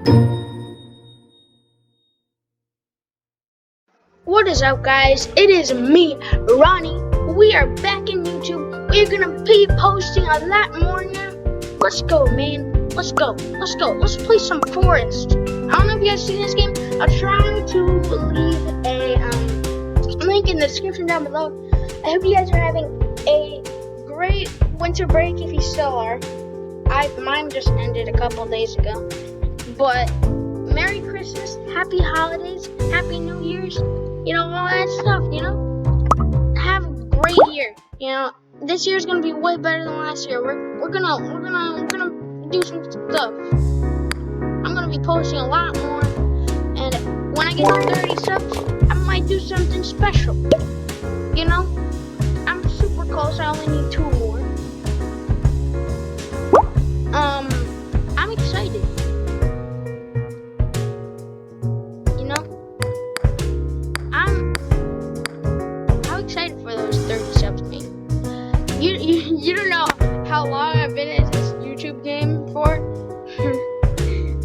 What is up, guys? It is me, Ronnie. We are back in YouTube. We're gonna be posting a lot more now. Let's go, man. Let's go. Let's play some Forest. I don't know if you guys seen this game. I'll try to leave a link in the description down below. I hope you guys are having a great winter break if you still are. Mine just ended a couple days ago. But Merry Christmas, Happy Holidays, Happy New Year's. You know, all that stuff, you know? Have a great year. You know, this year's gonna be way better than last year. We're gonna do some stuff. I'm gonna be posting a lot more, and when I get to 30 subs, I might do something special. You know? I'm super close, I only need 2 more. I'm excited. You don't know how long I've been in this YouTube game for.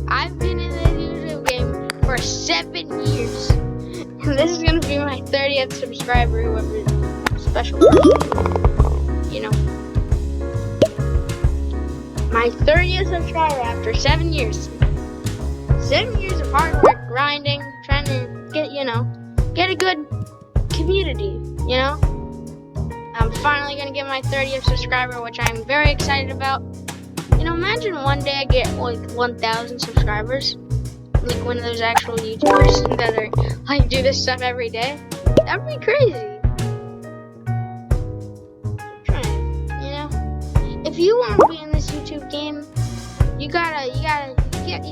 I've been in this YouTube game for 7 years. And this is gonna be my 30th subscriber, whoever special person. You know. My 30th subscriber after 7 years. 7 years of hard work, grinding, trying to get a good community, you know? I'm finally gonna get my 30th subscriber, which I'm very excited about. You know, imagine one day I get like 1,000 subscribers, like one of those actual YouTubers that are like do this stuff every day. That'd be crazy. You know, if you want to be in this YouTube game, you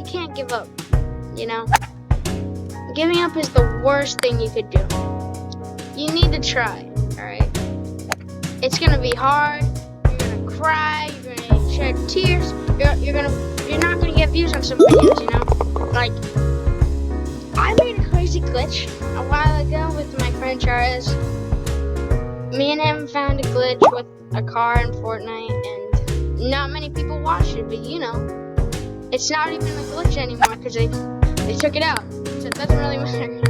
can't give up. You know, giving up is the worst thing you could do. You need to try. All right. It's gonna be hard. You're gonna cry. You're gonna shed tears. You're not gonna get views on some videos. You know, like I made a crazy glitch a while ago with my friend Charles. Me and him found a glitch with a car in Fortnite, and not many people watched it. But you know, it's not even a glitch anymore because they took it out. So it doesn't really matter.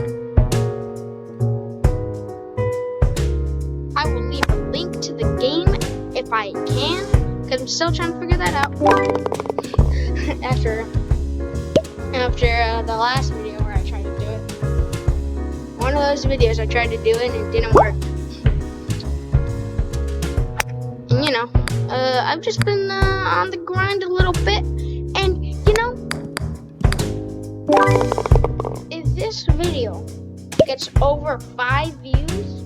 I will leave a link to the game if I can, because I'm still trying to figure that out. after the last video where I tried to do it. One of those videos I tried to do it and it didn't work. And you know, I've just been on the grind a little bit, and you know, if this video gets over 5 views,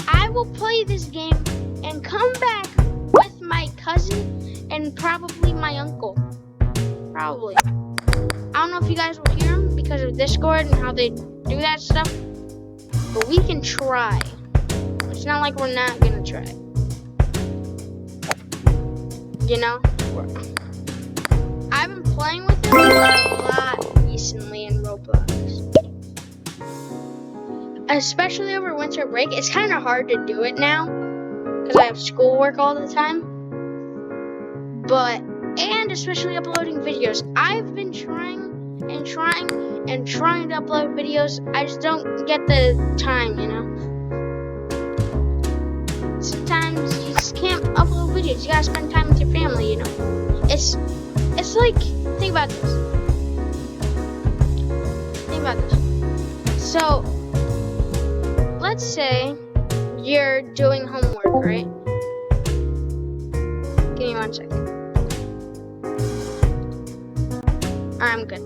I will play this game and come back with my cousin and probably my uncle. Probably. I don't know if you guys will hear them because of Discord and how they do that stuff, but we can try. It's not like we're not gonna try. You know? I've been playing with them a lot recently in Roblox. Especially over winter break. It's kind of hard to do it now because I have schoolwork all the time. And especially uploading videos. I've been trying to upload videos. I just don't get the time, you know. Sometimes you just can't upload videos. You gotta spend time with your family, you know. It's like, think about this. So, let's say you're doing homework, right? Give me 1 second. I'm good.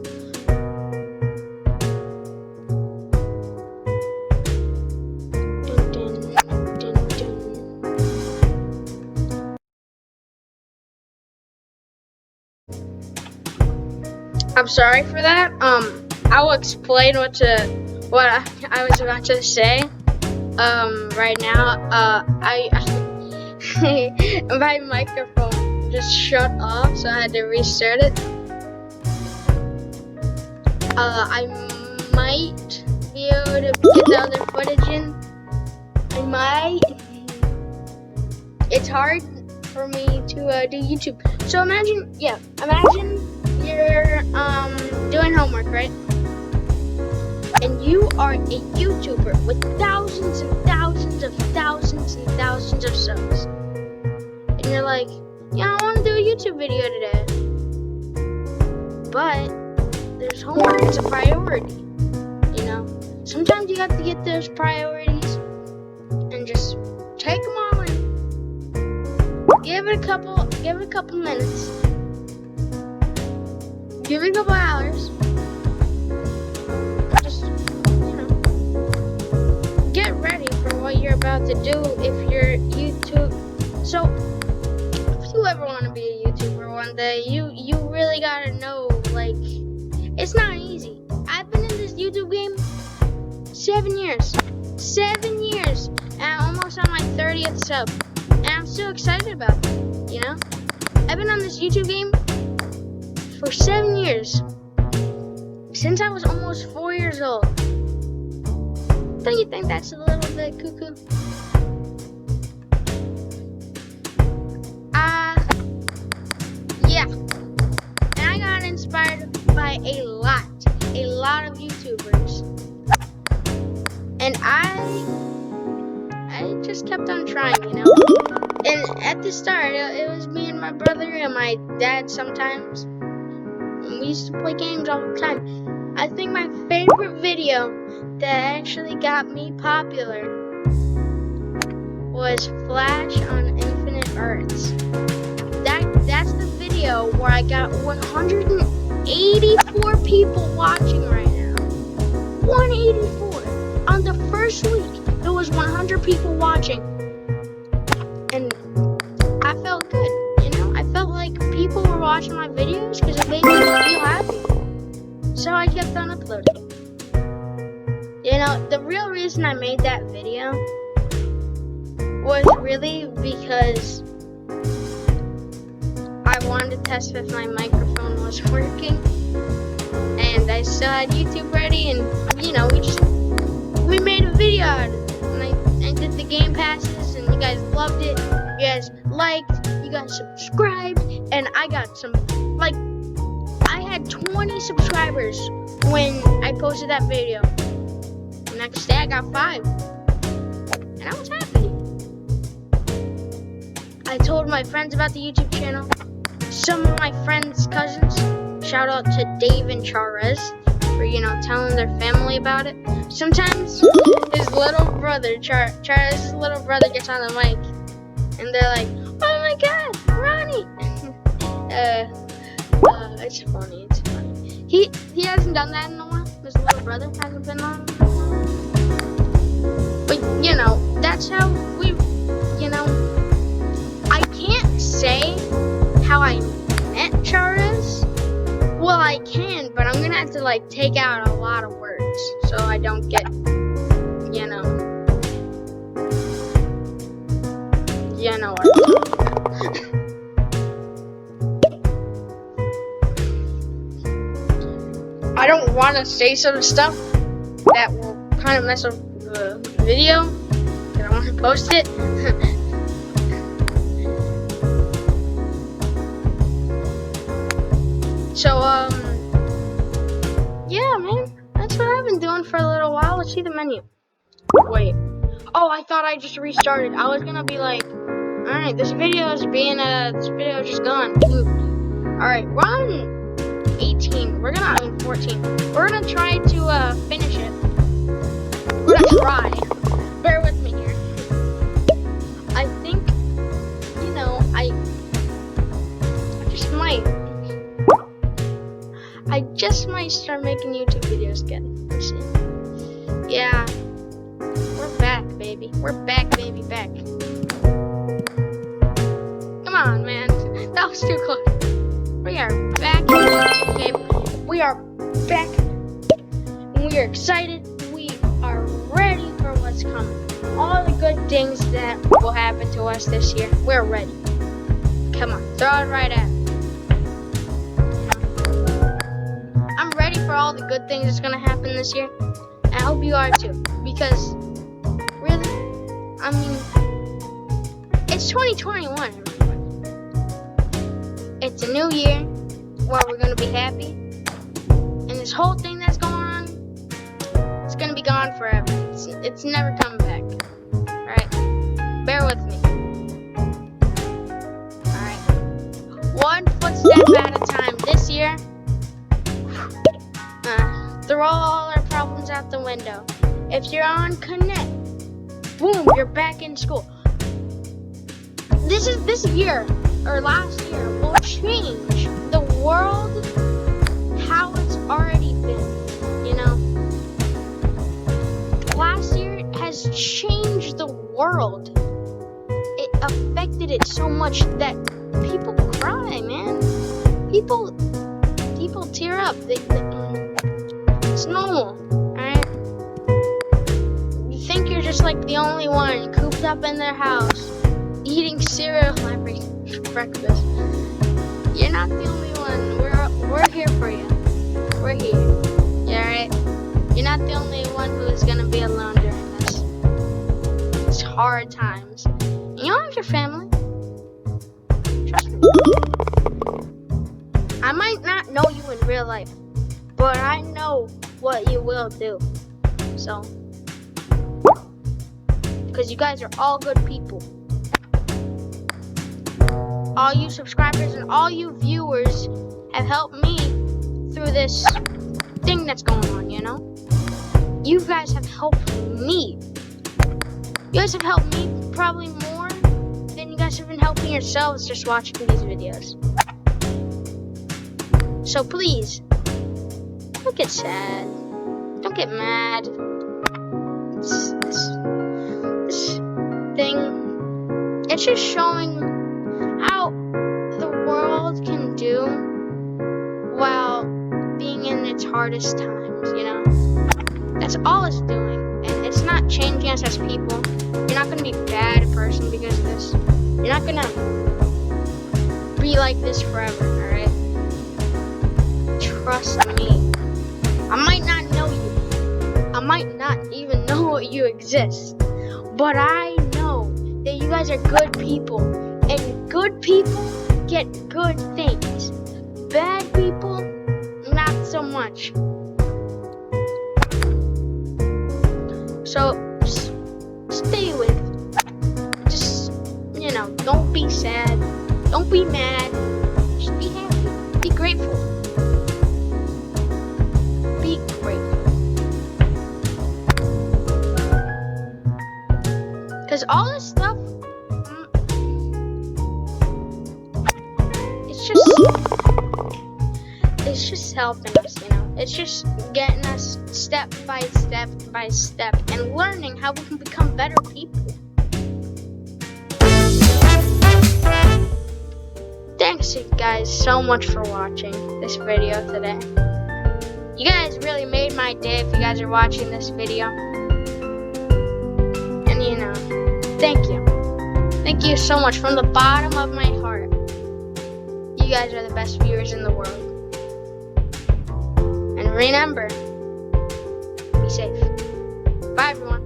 I'm sorry for that. I will explain what I was about to say. Right now, my microphone just shut off, so I had to restart it. I might be able to get the other footage in. I might. It's hard for me to do YouTube. So imagine you're doing doing homework, right? And you are a YouTuber with thousands and thousands of thousands and thousands of subs. And you're like, yeah, I want to do a YouTube video today. But there's homework, it's a priority. You know? Sometimes you have to get those priorities and just take them all in. Give it a couple minutes. Give it a couple hours. Just, you know, get ready for what you're about to do if you're YouTube. So, if you ever want to be a YouTuber one day, you really gotta know, like, it's not easy. I've been in this YouTube game 7 years. 7 years. And I'm almost on my 30th sub. And I'm still excited about it, you know? I've been on this YouTube game for 7 years. Since I was almost 4 years old. Don't you think that's a little bit cuckoo? Yeah. And I got inspired by a lot of YouTubers. And I just kept on trying, you know? And at the start, it was me and my brother and my dad sometimes. And we used to play games all the time. I think my favorite video that actually got me popular was Flash on Infinite Earths. That's the video where I got 184 people watching right now. 184. On the first week, there was 100 people watching. And I felt good, you know? I felt like people were watching my videos because it made me feel happy. So I kept on uploading. You know, the real reason I made that video was really because I wanted to test if my microphone was working. And I still had YouTube ready, and, you know, we made a video out of it. And I did the game passes, and you guys loved it. You guys liked, you guys subscribed, and I got some, like, I had 20 subscribers when I posted that video. The next day I got 5. And I was happy. I told my friends about the YouTube channel. Some of my friends' cousins, shout out to Dave and Charez for, you know, telling their family about it. Sometimes his little brother, Charez's little brother gets on the mic. And they're like, oh my god, Ronnie! It's funny, it's funny. He hasn't done that in a while. His little brother hasn't been on in a while. But, you know, that's how we, you know, I can't say how I met Charez. Well, I can, but I'm gonna have to, like, take out a lot of words so I don't get, you know what I'm talking about. I don't want to say some stuff that will kind of mess up the video, and I want to post it. So, yeah, man, that's what I've been doing for a little while. Let's see the menu. Wait. Oh, I thought I just restarted. I was gonna be like, alright, this video is just gone. Alright, we're on 18. We're gonna, 14. We're gonna try to, finish it. We're gonna try. Bear with me here. I think, you know, I just might start making YouTube videos again. Let's see. Yeah. We're back, baby. We're back, baby, back. Come on, man. That was too close. We are back in the YouTube game. We are back. And we are excited. We are ready for what's coming. All the good things that will happen to us this year. We're ready. Come on. Throw it right at me. I'm ready for all the good things that's going to happen this year. I hope you are too. Because, really, I mean, it's 2021, everybody. It's a new year where we're going to be happy. And this whole thing that's going on, it's gonna be gone forever. It's never coming back. Alright? Bear with me. Alright. One footstep at a time. This year, throw all our problems out the window. If you're on Connect, boom, you're back in school. This year, or last year, will change the world how it's already been, you know? Last year has changed the world. It affected it so much that people cry, man. People tear up. It's normal, alright? You think you're just like the only one cooped up in their house, eating cereal every breakfast. You're not the only one. We're here for you. We're here. You alright? You're not the only one who is gonna be alone during this hard times. And you have your family. Trust me. I might not know you in real life, but I know what you will do. So, because you guys are all good people. All you subscribers and all you viewers have helped me through this thing that's going on, you know? You guys have helped me. You guys have helped me probably more than you guys have been helping yourselves just watching these videos. So please, don't get sad. Don't get mad. This thing, it's just showing how the world can do while being in its hardest times, you know? That's all it's doing. And it's not changing us as people. You're not going to be a bad person because of this. You're not going to be like this forever, alright? Trust me. I might not know you. I might not even know you exist. But I know that you guys are good people. And good people get good things. Bad people, not so much. So, stay with. Just, you know, don't be sad. Don't be mad. Just be happy. Be grateful. Be grateful. Because all this stuff, it's just helping us, you know. It's just getting us step by step by step and learning how we can become better people. Thanks you guys so much for watching this video today. You guys really made my day if you guys are watching this video. And you know, thank you. Thank you so much from the bottom of my heart. You guys are the best viewers in the world. And remember, be safe. Bye everyone.